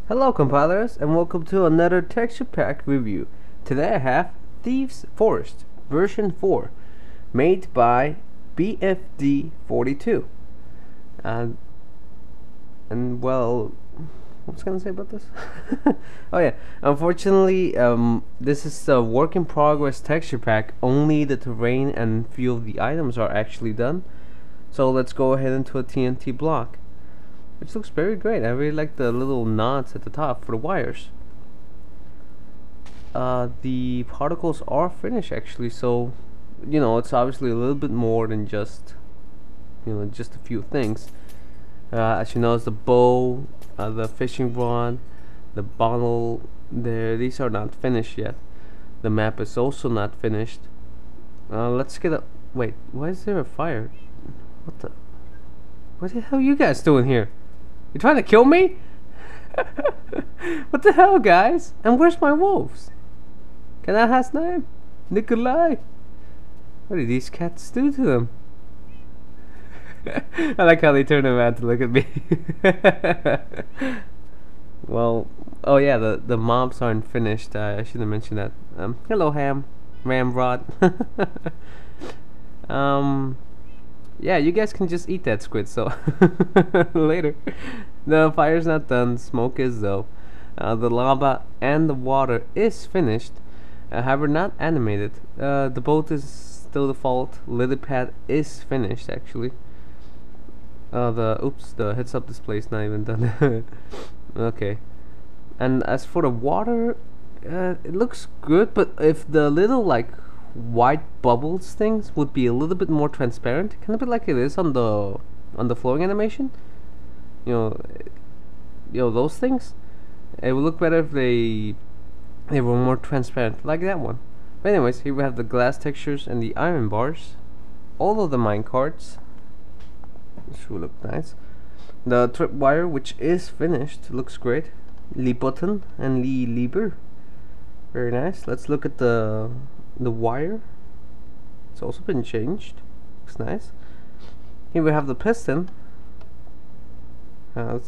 Hello compilers and welcome to another texture pack review. Today I have Thieves Forest version 4 made by BFD42. And well, what was I gonna say about this? Oh yeah, unfortunately this is a work in progress texture pack. Only the terrain and few of the items are actually done. So let's go ahead into a TNT block, which looks very great. I really like the little knots at the top for the wires. The particles are finished actually, so it's obviously a little bit more than just just a few things. As you know, it's the bow, the fishing rod, the bottle there. These are not finished yet. The map is also not finished. Let's get a wait. Why is there a fire? What the hell are you guys doing here? You trying to kill me? What the hell, guys? And where's my wolves? Can I have his name? Nikolai. What did these cats do to them? I like how they turn around to look at me. Well, oh yeah, the mobs aren't finished. I should have mentioned that. Hello, Ramrod. Yeah, you guys can just eat that squid, so later. The fire's not done, smoke is though. The lava and the water is finished, however not animated. The boat is still default. Lily pad is finished actually. The heads up display is not even done. Okay. And as for the water, it looks good, but if the little white bubbles things would be a little bit more transparent, kind of bit like it is on the flowing animation. Those things. It would look better if they were more transparent, like that one. But anyways, here we have the glass textures and the iron bars. All of the mine carts, which will look nice. The tripwire, which is finished, looks great. Lee button and Lee lever, very nice. Let's look at the wire. It's also been changed. Looks nice. Here we have the piston.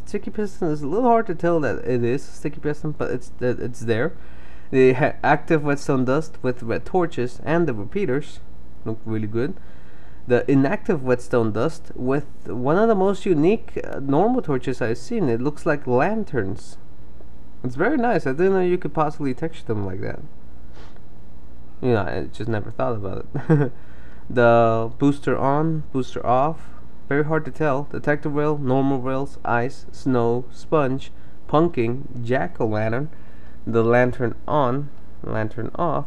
Sticky piston is a little hard to tell that it is sticky piston, but it's there. The active whetstone dust with red torches and the repeaters look really good. The inactive whetstone dust with one of the most unique normal torches I've seen. It looks like lanterns. It's very nice. I didn't know you could possibly texture them like that. I just never thought about it. The booster on, booster off, very hard to tell. Detector rail, normal rails, ice, snow, sponge, punking, jack-o'-lantern, the lantern on, lantern off,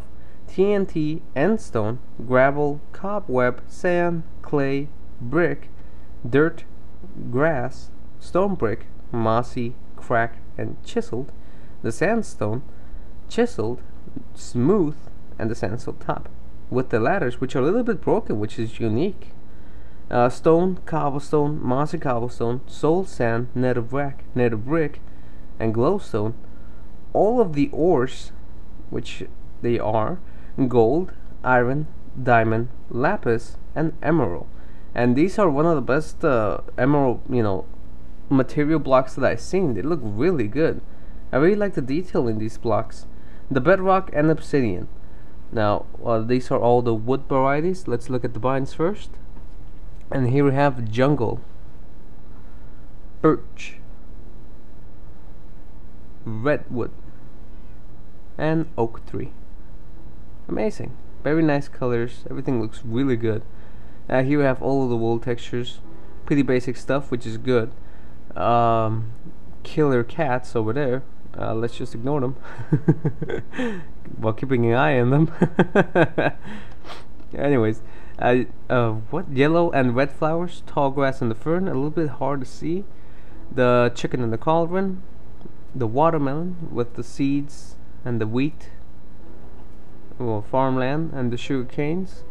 TNT, end stone, gravel, cobweb, sand, clay, brick, dirt, grass, stone brick, mossy, cracked, and chiseled, the sandstone, chiseled, smooth, and the sandstone top, with the ladders, which are a little bit broken, which is unique. Stone, cobblestone, mossy cobblestone, soul sand, nether brick, and glowstone. All of the ores, which they are gold, iron, diamond, lapis, and emerald. And these are one of the best emerald, material blocks that I've seen. They look really good. I really like the detail in these blocks. The bedrock and obsidian. Now, these are all the wood varieties. Let's look at the vines first. And here we have jungle, birch, redwood, and oak tree. Amazing. Very nice colors. Everything looks really good. Here we have all of the wool textures. Pretty basic stuff, which is good. Killer cats over there. Let's just ignore them while keeping an eye on them. Anyways, what yellow and red flowers, tall grass and the fern, a little bit hard to see. The chicken and the cauldron, the watermelon with the seeds and the wheat, farmland and the sugar canes,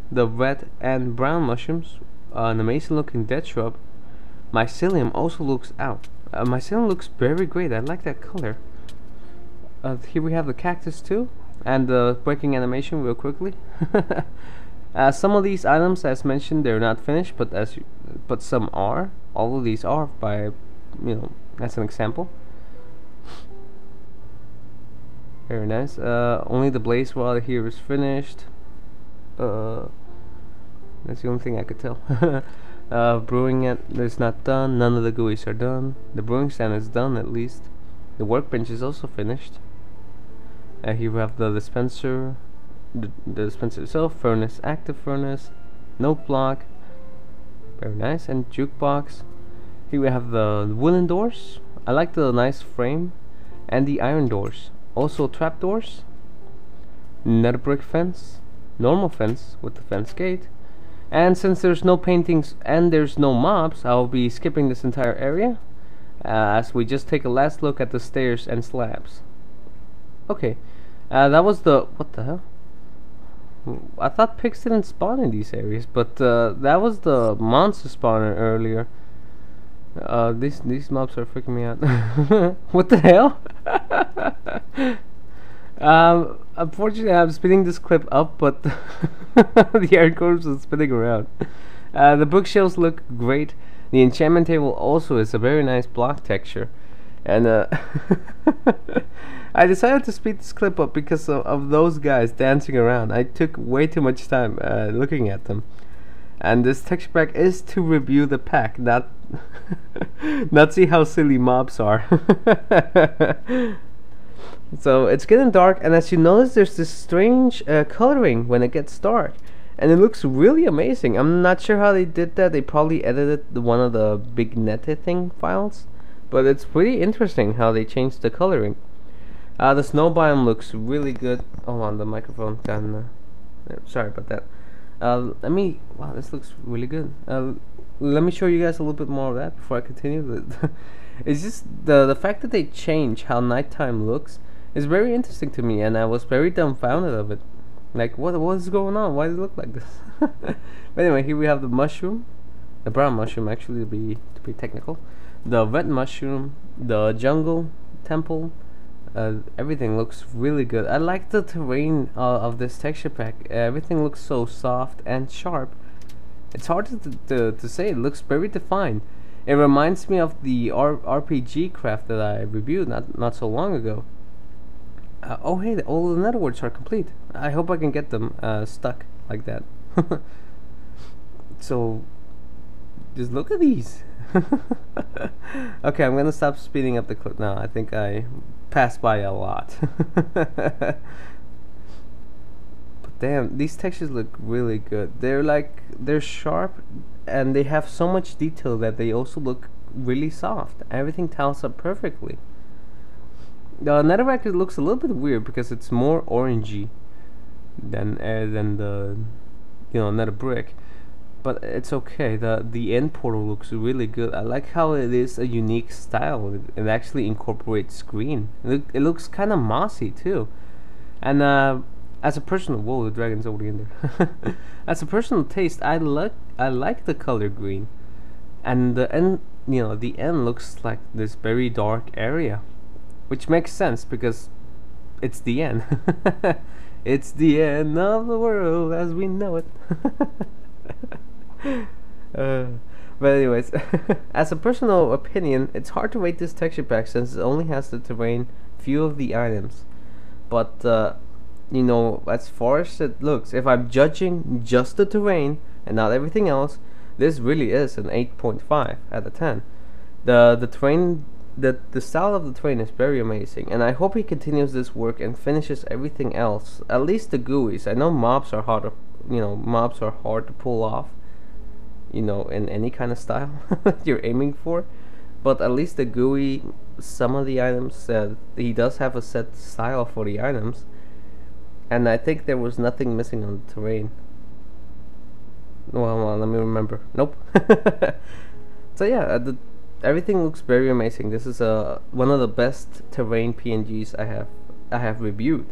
the red and brown mushrooms, an amazing looking dead shrub. Mycelium also looks out. Mycelium looks very great. I like that color. Here we have the cactus too, and the breaking animation real quickly. Some of these items, as mentioned, they're not finished, but some are. All of these are, by as an example. Very nice. Only the blaze rod here is finished. That's the only thing I could tell. Brewing it is not done. None of the GUIs are done. The brewing stand is done at least. The workbench is also finished. Here we have the dispenser, the dispenser itself, furnace, active furnace, note block, very nice, and jukebox. Here we have the wooden doors. I like the nice frame, and the iron doors. Also trapdoors, nether brick fence, normal fence with the fence gate. And since there's no paintings and there's no mobs, I'll be skipping this entire area as we just take a last look at the stairs and slabs. Okay, that was the... what the hell? I thought pigs didn't spawn in these areas, but that was the monster spawner earlier. These mobs are freaking me out. What the hell? Unfortunately, I'm speeding this clip up, but the air curves are spinning around. The bookshelves look great. The enchantment table also is a very nice block texture, and I decided to speed this clip up because of those guys dancing around. I took way too much time looking at them, and this texture pack is to review the pack, not not see how silly mobs are. So it's getting dark, and as you notice, there's this strange coloring when it gets dark, and it looks really amazing. I'm not sure how they did that. They probably edited one of the big thing files, but it's pretty interesting how they changed the coloring. The snow biome looks really good. Oh, on the microphone. Sorry about that. Wow, this looks really good. Let me show you guys a little bit more of that before I continue. It's just the fact that they change how nighttime looks is very interesting to me, and I was very dumbfounded of it. Like, what is going on? Why does it look like this? But anyway, here we have the mushroom, the brown mushroom, actually, to be technical. The red mushroom, the jungle temple. Everything looks really good. I like the terrain of this texture pack. Everything looks so soft and sharp. It's hard to say. It looks very defined. It reminds me of the RPG craft that I reviewed not so long ago. Oh hey, all the nether warts are complete. I hope I can get them stuck like that. So just look at these. Okay, I'm gonna stop speeding up the clip now. I think I passed by a lot. But damn, these textures look really good. They're sharp, and they have so much detail that they also look really soft. Everything tiles up perfectly. The netherrack looks a little bit weird because it's more orangey than the nether brick, but it's okay. The end portal looks really good. I like how it is a unique style. It actually incorporates green. It looks kind of mossy too, and as a personal, whoa, the dragon's already in there. As a personal taste, I like the color green, and the end looks like this very dark area, which makes sense because it's the end. It's the end of the world as we know it. But anyways, as a personal opinion, it's hard to rate this texture pack since it only has the terrain, few of the items. But as far as it looks, if I'm judging just the terrain and not everything else, this really is an 8.5 out of 10. The terrain, the style of the terrain is very amazing, and I hope he continues this work and finishes everything else. At least the GUIs. I know mobs are hard to pull off, in any kind of style you're aiming for, but at least the GUI, some of the items, he does have a set style for the items, and I think there was nothing missing on the terrain. Well, let me remember. Nope. So yeah, everything looks very amazing. This is one of the best terrain PNGs I have reviewed.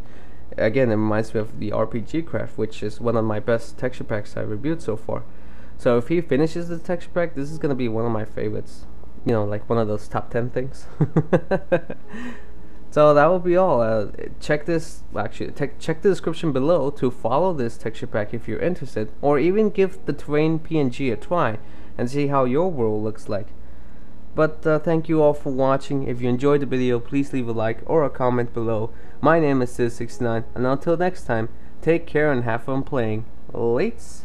Again, it reminds me of the RPG craft, which is one of my best texture packs I've reviewed so far. So if he finishes the texture pack, this is gonna be one of my favorites. Like one of those top 10 things. So that will be all. Check this. Actually, check the description below to follow this texture pack if you're interested, or even give the terrain PNG a try and see how your world looks like. But thank you all for watching. If you enjoyed the video, please leave a like or a comment below. My name is Thieve69, and until next time, take care and have fun playing. Lates.